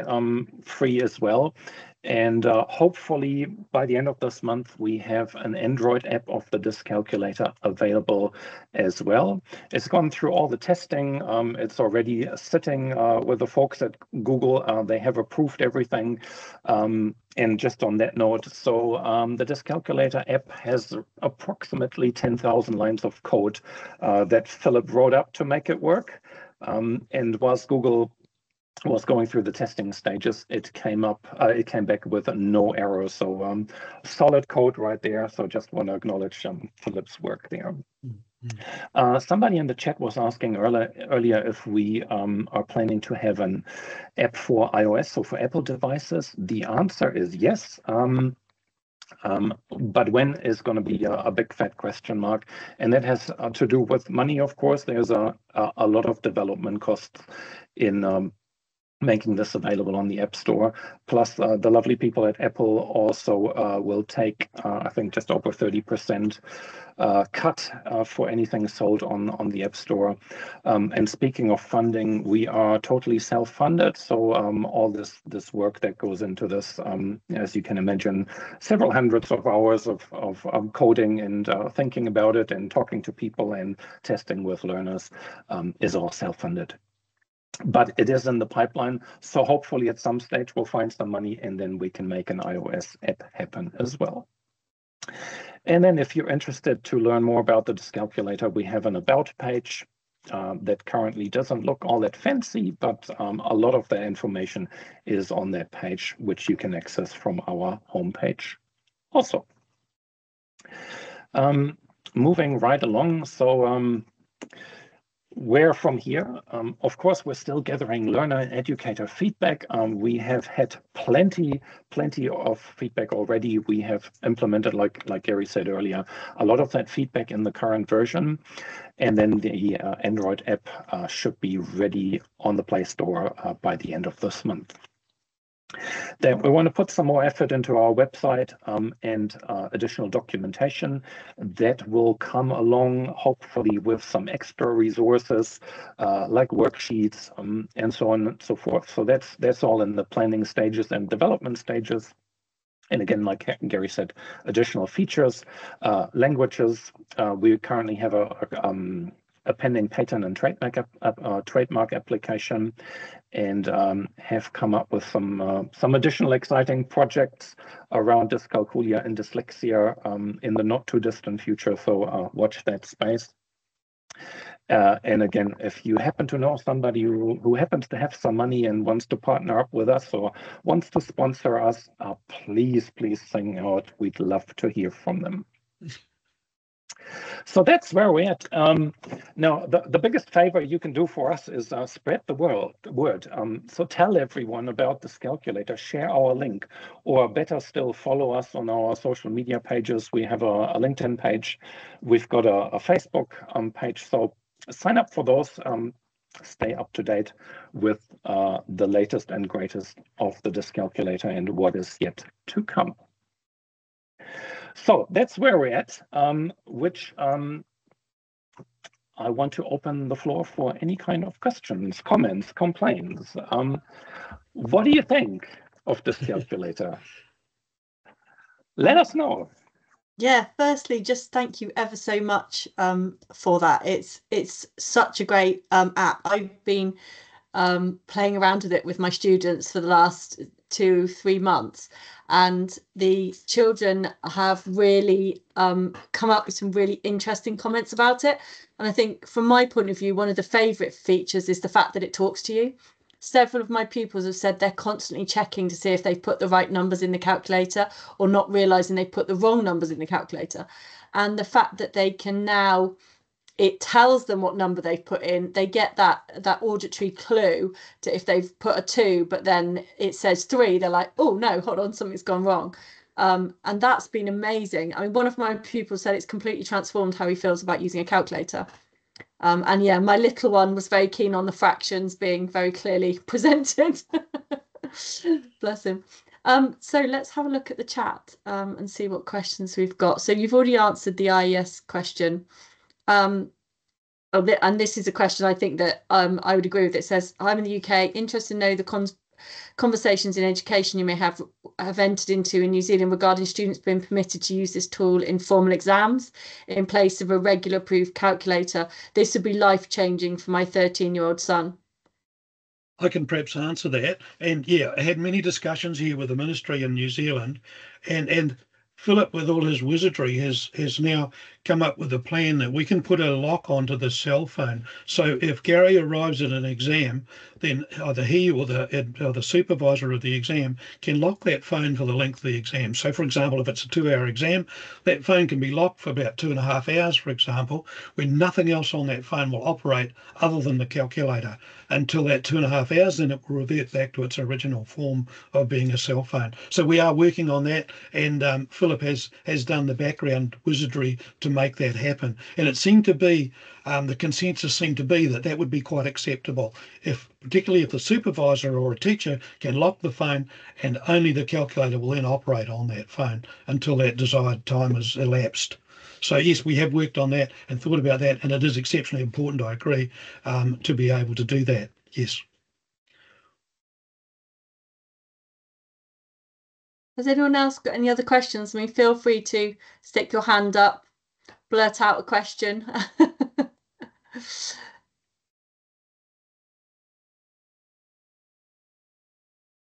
Speaker 2: free as well. And hopefully by the end of this month, we have an Android app of the Dyscalculator available as well. It's gone through all the testing. It's already sitting with the folks at Google. They have approved everything. And just on that note, so the Dyscalculator app has approximately 10,000 lines of code that Philip wrote up to make it work. And whilst Google was going through the testing stages, it came back with no errors. So solid code right there. So just want to acknowledge Philip's work there. Somebody in the chat was asking earlier if we are planning to have an app for iOS, so for Apple devices. The answer is yes. But when is going to be a big fat question mark, and that has to do with money. Of course, there's a lot of development costs in making this available on the App Store. Plus, the lovely people at Apple also will take, I think, just over 30% cut for anything sold on the App Store. And speaking of funding, we are totally self-funded. So all this work that goes into this, as you can imagine, several hundreds of hours of coding and thinking about it and talking to people and testing with learners is all self-funded. But it is in the pipeline, so hopefully at some stage we'll find some money and then we can make an iOS app happen as well. And then if you're interested to learn more about the Dyscalculator, we have an About page that currently doesn't look all that fancy, but a lot of the information is on that page, which you can access from our homepage also. Moving right along, so where from here? Of course, we're still gathering learner and educator feedback. We have had plenty of feedback already. We have implemented, like Gary said earlier, a lot of that feedback in the current version. And then the Android app should be ready on the Play Store by the end of this month. Then we want to put some more effort into our website and additional documentation that will come along, hopefully with some extra resources like worksheets and so on and so forth. So that's all in the planning stages and development stages. And again, like Gary said, additional features, languages. We currently have a pending patent and trademark application, and have come up with some additional exciting projects around dyscalculia and dyslexia in the not too distant future. So watch that space. And again, if you happen to know somebody who happens to have some money and wants to partner up with us or wants to sponsor us, please sing out. We'd love to hear from them. So that's where we're at. Now, the biggest favor you can do for us is spread the word. So tell everyone about Dyscalculator, share our link, or better still, follow us on our social media pages. We have a LinkedIn page. We've got a Facebook page. So sign up for those. Stay up to date with the latest and greatest of the Dyscalculator and what is yet to come. So that's where we're at, which I want to open the floor for any kind of questions, comments, complaints. What do you think of Dyscalculator? Let us know.
Speaker 1: Yeah, firstly, just thank you ever so much for that. It's such a great app. I've been playing around with it with my students for the last 2-3 months, and the children have really come up with some really interesting comments about it. And I think from my point of view, one of the favorite features is the fact that it talks to you. Several of my pupils have said they're constantly checking to see if they've put the right numbers in the calculator or not realizing they put the wrong numbers in the calculator. And the fact that they can now, it tells them what number they've put in. They get that auditory clue to if they've put a 2, but then it says 3. They're like, oh no, hold on, something's gone wrong. And that's been amazing. I mean, one of my pupils said it's completely transformed how he feels about using a calculator. And yeah, my little one was very keen on the fractions being very clearly presented. Bless him. So let's have a look at the chat and see what questions we've got. So you've already answered the IES question. And this is a question I think that I would agree with. It says, I'm in the UK, interested to know the conversations in education you may have entered into in New Zealand regarding students being permitted to use this tool in formal exams in place of a regular approved calculator. This would be life-changing for my 13-year-old son.
Speaker 3: I can perhaps answer that. And yeah, I had many discussions here with the ministry in New Zealand, and Philip, with all his wizardry, has now come up with a plan that we can put a lock onto the cell phone. So if Gary arrives at an exam, then either he or the supervisor of the exam can lock that phone for the length of the exam. So, for example, if it's a 2-hour exam, that phone can be locked for about 2.5 hours, for example, when nothing else on that phone will operate other than the calculator until that 2.5 hours, then it will revert back to its original form of being a cell phone. So we are working on that, and Philip has done the background wizardry to make that happen. And it seemed to be, the consensus seemed to be that would be quite acceptable, particularly if the supervisor or a teacher can lock the phone and only the calculator will then operate on that phone until that desired time has elapsed. So yes, we have worked on that and thought about that, and it is exceptionally important, I agree, to be able to do that. Yes.
Speaker 1: Has anyone else got any other questions? I mean, feel free to stick your hand up, blurt out a question.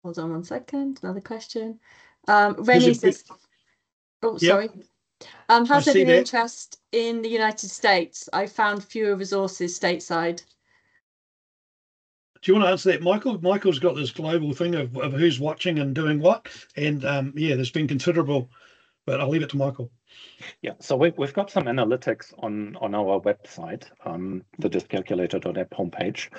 Speaker 1: Hold on one second. Another question. Rennie says, oh,
Speaker 3: Yep.
Speaker 1: sorry. Has there been interest in the United States? I found fewer resources stateside.
Speaker 3: Do you want to answer that, Michael? Michael's got this global thing of who's watching and doing what. And yeah, there's been considerable, but I'll leave it to Michael.
Speaker 2: Yeah, so we've got some analytics on our website, the Dyscalculator.app homepage.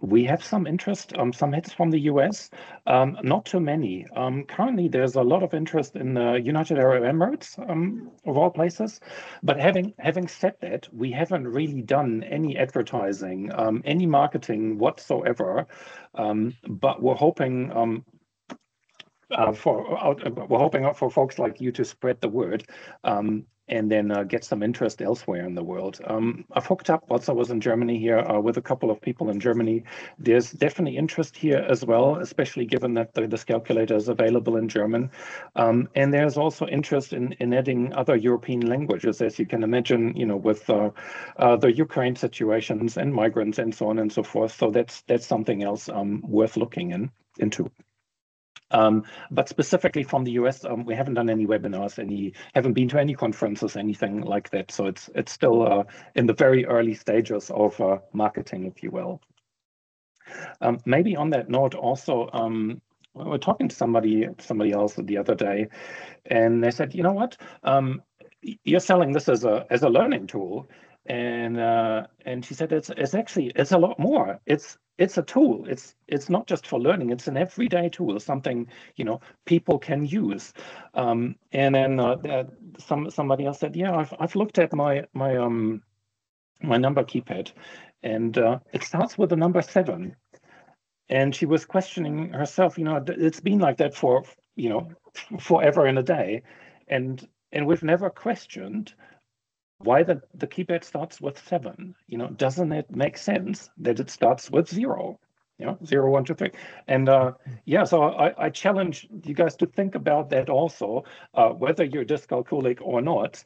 Speaker 2: We have some interest, some hits from the US, not too many. Currently, there's a lot of interest in the United Arab Emirates, of all places. But having said that, we haven't really done any advertising, any marketing whatsoever. But we're hoping we're hoping for folks like you to spread the word, and then get some interest elsewhere in the world. I've hooked up, whilst I was in Germany here, with a couple of people in Germany. There's definitely interest here as well, especially given that the Dyscalculator is available in German. And there's also interest in adding other European languages, as you can imagine, with the Ukraine situations and migrants and so on and so forth. So that's something else worth looking into. But specifically from the US, we haven't done any webinars, haven't been to any conferences, anything like that. So it's still in the very early stages of marketing, if you will. Maybe on that note, also, we were talking to somebody else the other day, and they said, you know what, you're selling this as a learning tool, and she said it's a lot more. It's a tool. It's not just for learning. It's an everyday tool, something people can use. And then somebody else said, yeah, I've looked at my number keypad, and it starts with the number 7. And she was questioning herself. It's been like that for forever and a day, and we've never questioned why the keypad starts with 7. Doesn't it make sense that it starts with 0? 0, 1, 2, 3. And yeah, so I challenge you guys to think about that also, whether you're dyscalculic or not.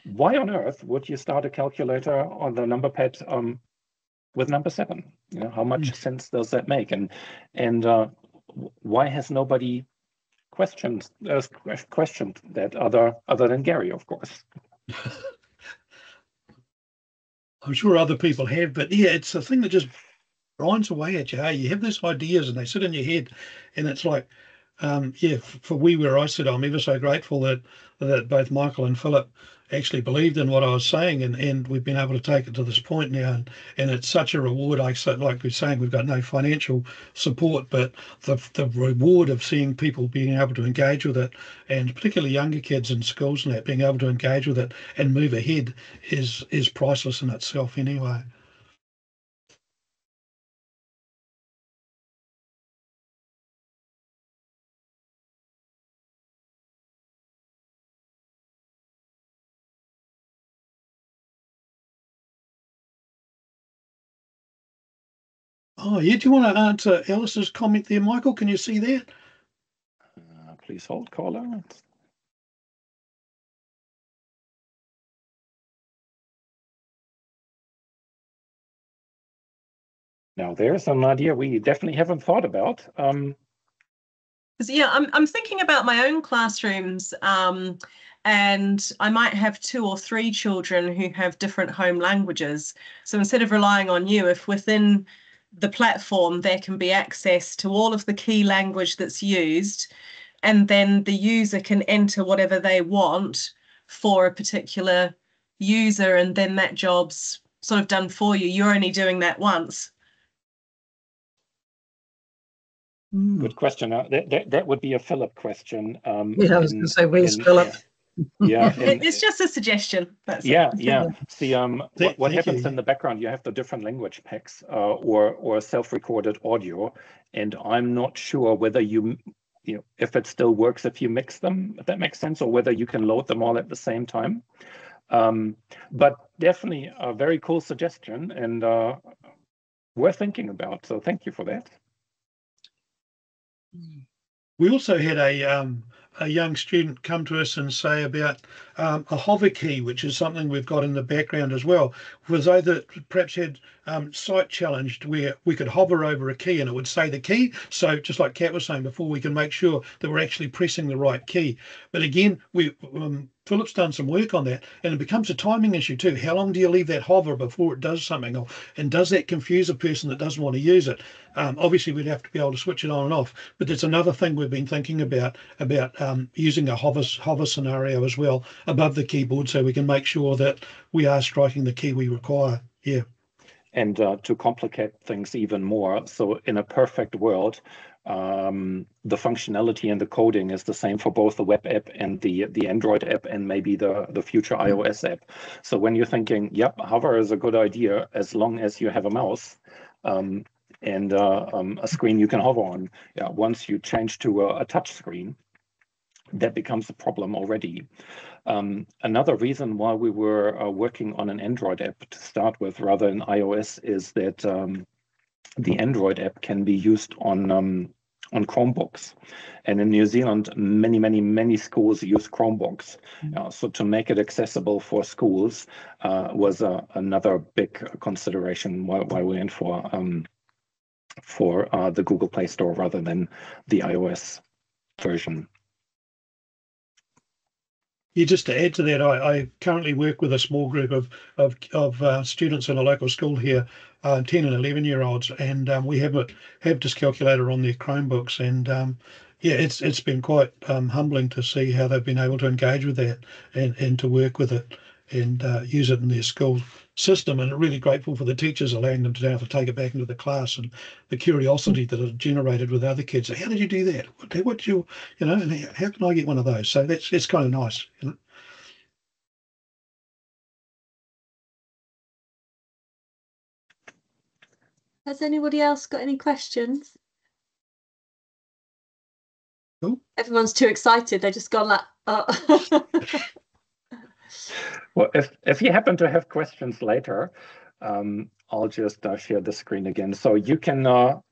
Speaker 2: Why on earth would you start a calculator on the number pad with number 7? How much sense does that make? And why has nobody questioned that other than Gary, of course?
Speaker 3: I'm sure other people have, but yeah, it's a thing that just grinds away at you. Hey, you have these ideas and they sit in your head, and it's like, yeah, for where I sit, I'm ever so grateful that both Michael and Philip actually believed in what I was saying, and we've been able to take it to this point now, and it's such a reward. Like we're saying, we've got no financial support, but the reward of seeing people being able to engage with it, and particularly younger kids in schools and that, being able to engage with it and move ahead is priceless in itself anyway. Oh, yeah. Do you want to answer Alice's comment there, Michael? Can you see that?
Speaker 2: Please hold, caller. Now, there's an idea we definitely haven't thought about.
Speaker 5: Yeah, I'm thinking about my own classrooms, and I might have 2 or 3 children who have different home languages. So instead of relying on you, if within the platform there can be access to all of the key language that's used, and then the user can enter whatever they want for a particular user, and then that job's sort of done for you. You're only doing that once.
Speaker 2: Good question. That would be a Philip question.
Speaker 4: Yeah, I was going to say, where's Philip?
Speaker 2: Yeah,
Speaker 5: It's just a suggestion. That's
Speaker 2: yeah.
Speaker 5: it.
Speaker 2: See, what happens in the background? You have the different language packs or self-recorded audio, and I'm not sure whether you know, if it still works if you mix them, if that makes sense, or whether you can load them all at the same time. But definitely a very cool suggestion, and worth thinking about. So thank you for that.
Speaker 3: We also had a young student come to us and say about a hover key, which is something we've got in the background as well. For those that perhaps had sight challenged, where we could hover over a key and it would say the key. So just like Kat was saying before, we can make sure that we're actually pressing the right key. But again, Philip's done some work on that, and it becomes a timing issue too. How long do you leave that hover before it does something? And does that confuse a person that doesn't want to use it? Obviously, we'd have to be able to switch it on and off. But there's another thing we've been thinking about using a hover scenario as well above the keyboard, so we can make sure that we are striking the key we require. Yeah.
Speaker 2: And to complicate things even more, so in a perfect world, the functionality and the coding is the same for both the web app and the Android app and maybe the future iOS app. So when you're thinking, yep, hover is a good idea as long as you have a mouse and a screen you can hover on. Yeah, once you change to a touch screen, that becomes a problem already. Another reason why we were working on an Android app to start with rather than iOS is that the Android app can be used on Chromebooks. And in New Zealand, many schools use Chromebooks. So to make it accessible for schools was another big consideration why we went for the Google Play Store rather than the iOS version.
Speaker 3: Yeah, just to add to that, I currently work with a small group of students in a local school here, 10 and 11-year-olds, and we have Dyscalculator on their Chromebooks, and yeah, it's been quite humbling to see how they've been able to engage with that and to work with it and use it in their school system, and really grateful for the teachers allowing them to be able to take it back into the class and the curiosity that it generated with other kids. How did you do that? What you know, and how can I get one of those? So it's kind of nice, you know.
Speaker 1: Has anybody else got any questions?
Speaker 3: Cool.
Speaker 1: Everyone's too excited. They've just gone like, oh.
Speaker 2: Well, if you happen to have questions later, I'll just share the screen again. So you can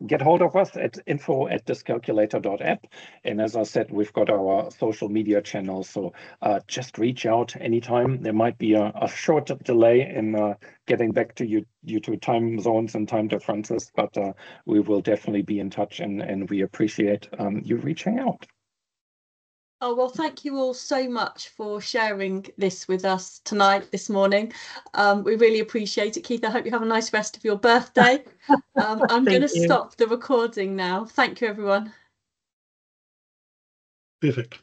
Speaker 2: get hold of us at info@dyscalculator.app. And as I said, we've got our social media channels. So just reach out anytime. There might be a short delay in getting back to you due to time zones and time differences, but we will definitely be in touch, and we appreciate you reaching out.
Speaker 1: Oh, well, thank you all so much for sharing this with us tonight, this morning. We really appreciate it. Keith, I hope you have a nice rest of your birthday. I'm going to stop the recording now. Thank you, everyone.
Speaker 3: Perfect.